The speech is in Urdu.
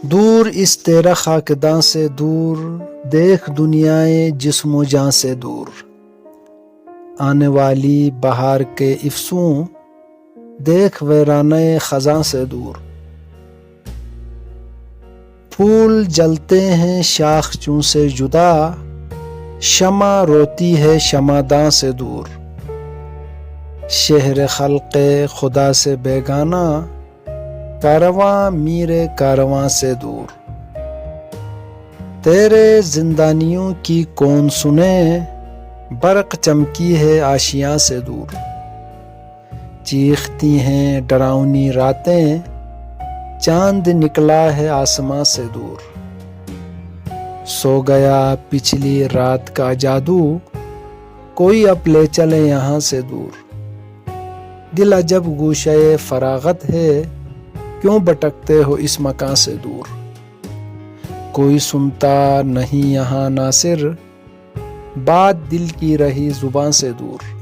دور اس تیرا خاکداں سے دور، دیکھ دنیائے جسم و جاں سے دور، آنے والی بہار کے افسوں، دیکھ ویرانہ خزاں سے دور۔ پھول جلتے ہیں شاخ چوں سے جدا، شمع روتی ہے شمعداں سے دور، شہر خلق خدا سے بیگانہ، کارواں میر کارواں سے دور۔ تیرے زندانیوں کی کون سنے، برق چمکی ہے آشیاں سے دور، چیختی ہیں ڈراؤنی راتیں، چاند نکلا ہے آسماں سے دور۔ سو گیا پچھلی رات کا جادو، کوئی اب لے چلے یہاں سے دور۔ دل عجب گوشہ فراغت ہے، کیوں بھٹکتے ہو اس مکاں سے دور۔ کوئی سنتا نہیں یہاں ناصر، بات دل کی رہی زباں سے دور۔